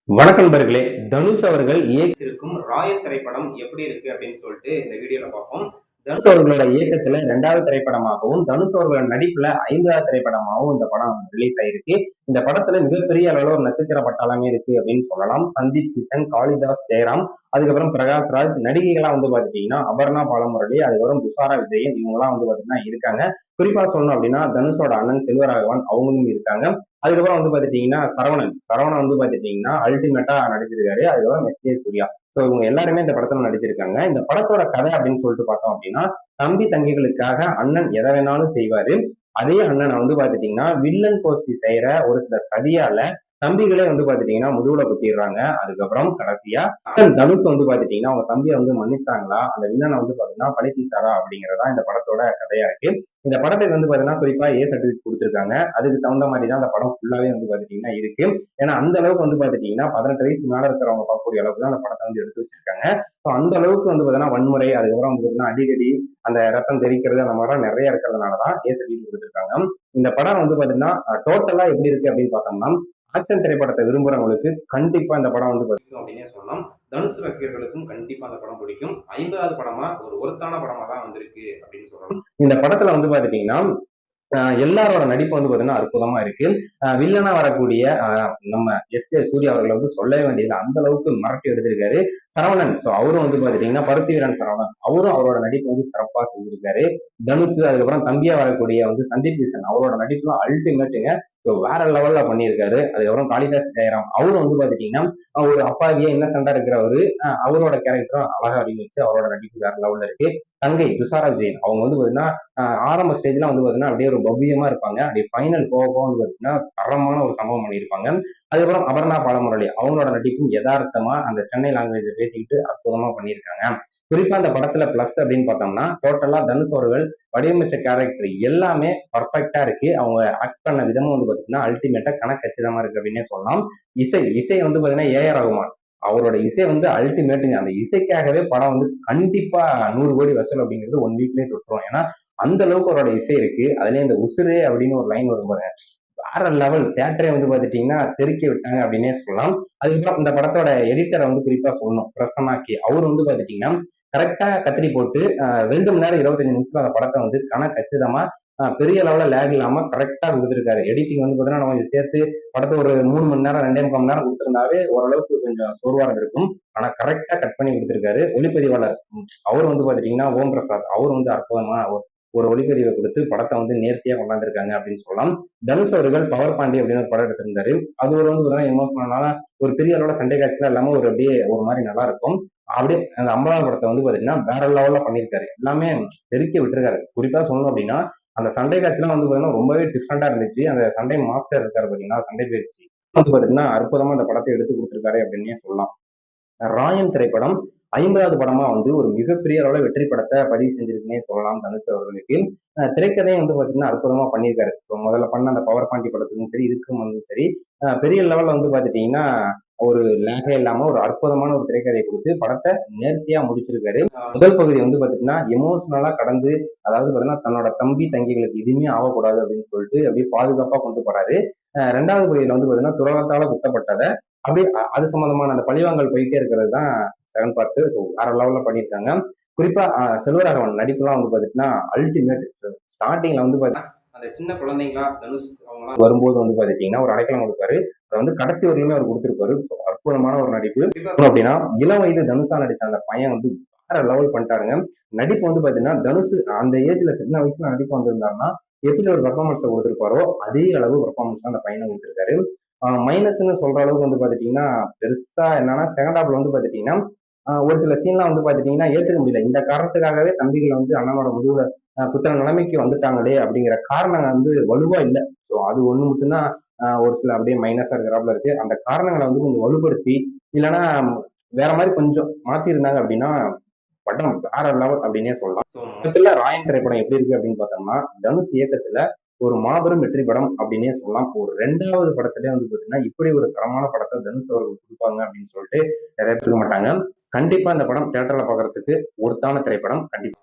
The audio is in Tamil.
வணக்கம் நண்பர்களே. தனுஷ் அவர்கள் இயக்கியிருக்கும் ராயன் திரைப்படம் எப்படி இருக்கு அப்படின்னு சொல்லிட்டு இந்த வீடியோல பார்ப்போம். தனுஷ் அவர்களோட இயக்கத்துல 2வது திரைப்படமாகவும், தனுஷ் அவர்களோட நடிப்புல 5வது திரைப்படமாகவும் இந்த படம் ரிலீஸ் ஆயிருக்கு. இந்த படத்துல மிகப்பெரிய அளவுல ஒரு நட்சத்திர பட்டாளமே இருக்கு அப்படின்னு சொல்லலாம். சந்தீப் கிஷன், காளிதாஸ் ஜெயராம், அதுக்கப்புறம் பிரகாஷ் ராஜ், நடிகைகளா பாத்துட்டீங்கன்னா அபர்ணா பாலமுரளி, அதுக்கப்புறம் துஷாரா விஜயன், இவங்கெல்லாம் பாத்தீங்கன்னா இருக்காங்க. குறிப்பா சொல்லணும் அப்படின்னா தனுஷோட அண்ணன் செல்வராகவன் அவங்களும் இருக்காங்க. அதுக்கப்புறம் பாத்துட்டீங்கன்னா சரவணன் சரவணன் பாத்துட்டீங்கன்னா அல்டிமேட்டா நடிச்சிருக்காரு. அதுக்கப்புறம் எஸ் ஜே சூர்யா. சோ இவங்க எல்லாருமே இந்த படத்துல நடிச்சிருக்காங்க. இந்த படத்தோட கதை அப்படின்னு சொல்லிட்டு பார்த்தோம் அப்படின்னா, தம்பி தங்கைகளுக்காக அண்ணன் எதை வேணாலும் செய்வாரு. அதே அண்ணனை பாத்துட்டீங்கன்னா வில்லன் கோஷ்டி செய்யற ஒரு சில சதியால தம்பிகளே பாத்துட்டீங்கன்னா முதுகுல குத்திடுறாங்க. அதுக்கப்புறம் கடைசியா அண்ணன் தனுஷ் பாத்துட்டீங்கன்னா அவங்க தம்பியை மன்னிச்சாங்களா, அந்த வில்லனை பாத்தீங்கன்னா பழி தீர்த்தாரா அப்படிங்கறதா இந்த படத்தோட கதையா இருக்கு. இந்த படத்துக்கு பாத்தீங்கன்னா குறிப்பா ஏ சர்டிபிகேட் கொடுத்திருக்காங்க. அதுக்கு தகுந்த மாதிரி தான் அந்த படம் ஃபுல்லாவே பாத்துட்டீங்கன்னா இருக்கு. ஏன்னா அந்த அளவுக்கு பாத்துட்டீங்கன்னா 18 வயசுக்கு மேல இருக்கிறவங்க பார்க்கக்கூடிய அளவுக்கு தான் அந்த படத்தை எடுத்து வச்சிருக்காங்க. ஸோ அந்த அளவுக்கு பாத்தீங்கன்னா வன்முறை, அதுக்கப்புறம் பாத்தீங்கன்னா அடிக்கடி அந்த ரத்தம் தெரிக்கிறது அந்த மாதிரிலாம் நிறைய இருக்கிறதுனாலதான் ஏ சர்டிபிகேட் கொடுத்திருக்காங்க. இந்த படம் பாத்தீங்கன்னா டோட்டலா எப்படி இருக்கு அப்படின்னு பார்த்தோம்னா, ஆக்ஷன் திரைப்படத்தை விரும்புறவங்களுக்கு கண்டிப்பா இந்த படம் பிடிக்கும் அப்படின்னே சொல்லலாம். தனுஷ் ரசிகர்களுக்கும் கண்டிப்பா அந்த படம் பிடிக்கும். 50வது படமா ஒரு ஒருத்தான படமா தான் வந்திருக்கு அப்படின்னு சொல்லலாம். இந்த படத்துல பாத்துட்டீங்கன்னா எல்லாரோட நடிப்பு பாத்தீங்கன்னா அற்புதமா இருக்கு. வில்லனா வரக்கூடிய நம்ம எஸ் ஜே சூர்யா அவர்கள் சொல்லவே வேண்டியது அந்த அளவுக்கு மிரட்டி எடுத்திருக்காரு. சரவணன் அவரும் பாத்துட்டீங்கன்னா பருத்தி வீரன் சரவணன் அவரும் அவரோட நடிப்பு சிறப்பா செஞ்சிருக்காரு. தனுஷ் அதுக்கப்புறம் தம்பியா வரக்கூடிய சந்தீப் கிஷன் அவரோட நடிப்புலாம் அல்டிமேட்டுங்க. வேற லெவல்ல பண்ணியிருக்காரு. அதுக்கப்புறம் காளிதாஸ் ஜெயராம் அவரும் பாத்துட்டீங்கன்னா ஒரு அப்பாவியே இன்னசென்டா இருக்கிறவரு, அவரோட கேரக்டரும் அழகா அறிவிச்சு அவரோட நடிப்பு வேற லெவல்ல இருக்கு. தங்கை துஷாரா விஜயன் அவங்க பாத்தீங்கன்னா ஆரம்ப ஸ்டேஜ்லாம் பாத்தீங்கன்னா அப்படியே ஒரு பவ்யமா இருப்பாங்க. அப்படியே ஃபைனல் போக போக பாத்தீங்கன்னா தரமான ஒரு சம்பவம் பண்ணியிருப்பாங்க. அதுக்கப்புறம் அபர்ணா பாலமுரளி அவங்களோட நடிப்பும் யதார்த்தமா அந்த சென்னை லாங்குவேஜ பேசிக்கிட்டு அற்புதமா பண்ணியிருக்காங்க. குறிப்பா அந்த படத்துல பிளஸ் அப்படின்னு பார்த்தோம்னா டோட்டலா தனுஷ் அவர்கள் வடிவமைச்ச கேரக்டர் எல்லாமே பர்ஃபெக்டா இருக்கு. அவங்க ஆக்ட் பண்ண விதமும் பாத்தீங்கன்னா அல்டிமேட்டா கணக்கச்சிதமா இருக்கு அப்படின்னே சொல்லலாம். இசை இசை பாத்தீங்கன்னா ஏ.ஆர். ரகுமான் அவரோட இசை அல்டிமேட்டுங்க. அந்த இசைக்காகவே படம் கண்டிப்பா 100 கோடி வசூல் அப்படிங்கிறது 1 வீக்லயே தொட்டுரும். ஏன்னா அந்த அளவுக்கு அவரோட இசை இருக்கு. அதுலயும் இந்த உசுரு அப்படின்னு ஒரு லைன் வரும் பாருங்க, வேற லெவல். தியேட்டரே பாத்துட்டீங்கன்னா தெறிக்க விட்டாங்க அப்படின்னே சொல்லலாம். அதுக்கப்புறம் இந்த படத்தோட எடிட்டரை குறிப்பா சொல்லணும், பிரசன்னாக்கி அவர் பாத்துட்டீங்கன்னா கரெக்டா கத்திரி போட்டு 2 மணி நேரம் 25 நிமிஷத்துல அந்த படத்தை கச்சிதமா பெரிய அளவுல லேக் இல்லாம கரெக்டா கொடுத்துருக்காரு. எடிட்டிங் பாத்தீங்கன்னா நம்ம கொஞ்சம் சேர்த்து படத்தை ஒரு 3 மணி நேரம் 2.25 மணி நேரம் கொடுத்திருந்தாவே ஓரளவுக்கு கொஞ்சம் சோர்வா இருந்திருக்கும். ஆனா கரெக்டா கட் பண்ணி கொடுத்திருக்காரு. ஒளிப்பதிவாளர் அவர் பாத்துட்டீங்கன்னா ஓம் பிரசாத் அவர் அற்புதமா ஒரு ஒளிப்பதிவை கொடுத்து படத்தை நேர்த்தியா கொண்டாந்துருக்காங்க அப்படின்னு சொல்லலாம். தனுஷ் அவர்கள் பவர் பாண்டி அப்படின்னு ஒரு படம் எடுத்திருந்தாரு. அது ஒரு எமோஷனலான ஒரு பெரிய அளவுல சண்டை காட்சிலாம் இல்லாம ஒரு அப்படியே ஒரு மாதிரி நல்லா இருக்கும். அப்படியே அந்த 50வது படத்தை பாத்தீங்கன்னா வேற லெவல்ல பண்ணியிருக்காரு. எல்லாமே தெறிக்க விட்டுருக்காரு. குறிப்பா சொல்லணும் அப்படின்னா அந்த சண்டை காட்சிலாம் பாத்தீங்கன்னா ரொம்பவே டிஃப்ரெண்டா இருந்துச்சு. அந்த சண்டை மாஸ்டர் இருக்காரு பாத்தீங்கன்னா சண்டை பயிற்சி பாத்தீங்கன்னா அற்புதமா அந்த படத்தை எடுத்து கொடுத்திருக்காரு அப்படின்னே சொல்லலாம். ராயன் திரைப்படம் 50வது படமா ஒரு மிகப்பெரிய அளவுல வெற்றி படத்தை பதிவு செஞ்சிருக்குன்னே சொல்லலாம் தனுஷ் அவர்களுக்கு. திரைக்கதையை பாத்தீங்கன்னா அற்புதமா பண்ணியிருக்காரு. முதல்ல பண்ண அந்த பவர் பாண்டி படத்துக்கும் சரி, இதுக்கும் சரி பெரிய லெவல்ல பாத்துட்டீங்கன்னா ஒரு லேகே இல்லாம ஒரு அற்புதமான ஒரு திரைக்கதையை கொடுத்து படத்தை நேர்த்தியா முடிச்சிருக்காரு. முதல் பகுதி பாத்தீங்கன்னா எமோஷனலா கடந்து, அதாவது பாத்தீங்கன்னா தன்னோட தம்பி தங்கிகளுக்கு எதுவுமே ஆகக்கூடாது அப்படின்னு சொல்லிட்டு அப்படியே பாதுகாப்பா கொண்டு போறாரு. 2வது பகுதியில பாத்தீங்கன்னா துரோகத்தால குத்தப்பட்டதை அப்படியே அது சம்பந்தமான அந்த பழிவாங்கல் போயிட்டே இருக்கிறது தான் செகண்ட் பார்ட். வேற லெவல்ல பண்ணியிருக்காங்க. குறிப்பா செல்வராகவன் நடிப்புலாம் பாத்தீங்கன்னா அல்டிமேட். ஸ்டார்டிங்ல பாத்தீங்கன்னா அந்த சின்ன குழந்தைங்களா தனுஷ் அவங்க வரும்போது பாத்தீங்கன்னா ஒரு அடைக்கலம் கொடுப்பாரு. அதை கடைசி வரையிலுமே அவர் கொடுத்திருப்பாரு. அற்புதமான ஒரு நடிப்பு. அப்படின்னா இளம் வயது தனுஷா நடிச்ச அந்த பையன் வேற லெவல் பண்ணிட்டாருங்க. நடிப்பு பாத்தீங்கன்னா தனுஷ் அந்த ஏஜ்ல சின்ன வயசுல நடிப்பு வந்திருந்தாருன்னா எப்படி ஒரு பெர்ஃபார்மன்ஸ் கொடுத்திருப்பாரோ அதே அளவு பெர்ஃபார்மன்ஸ் அந்த பையனை கொடுத்திருக்காரு. மைனஸ்ன்னு சொல்ற அளவுக்கு பாத்துட்டீங்கன்னா பெருசா என்னன்னா செகண்ட் ஹாப்ல பாத்துட்டீங்கன்னா ஒரு சில சீன்லாம் பாத்துட்டீங்கன்னா ஏற்றுக்க முடியல. இந்த காரணத்துக்காகவே தம்பிகள் அண்ணனோட முதுகுல குத்துற நிலைமைக்கு வந்துட்டாங்களே அப்படிங்கிற காரணம் வலுவா இல்லை. ஸோ அது ஒண்ணு மட்டும்தான் ஒரு சில அப்படியே மைனஸா இருக்கிறாப்புல இருக்கு. அந்த காரணங்களை கொஞ்சம் வலுப்படுத்தி இல்லைன்னா வேற மாதிரி கொஞ்சம் மாத்தி இருந்தாங்க அப்படின்னா படம் வேற லெவல் அப்படின்னே சொல்லலாம். மொத்தத்துல ராயன் திரைப்படம் எப்படி இருக்கு அப்படின்னு பார்த்தோம்னா தனுஷ் இயக்கத்துல ஒரு மாபெரும் வெற்றி படம் அப்படின்னே சொல்லலாம். ஒரு 2வது படத்திலே பாத்தீங்கன்னா இப்படி ஒரு தரமான படத்தை தனுஷ் அவர்கள் கொடுப்பாங்க அப்படின்னு சொல்லிட்டு நிறைய பேர் மாட்டாங்க. கண்டிப்பா இந்த படம் தியேட்டர்ல பாக்குறதுக்கு ஒருத்தான திரைப்படம் கண்டிப்பா.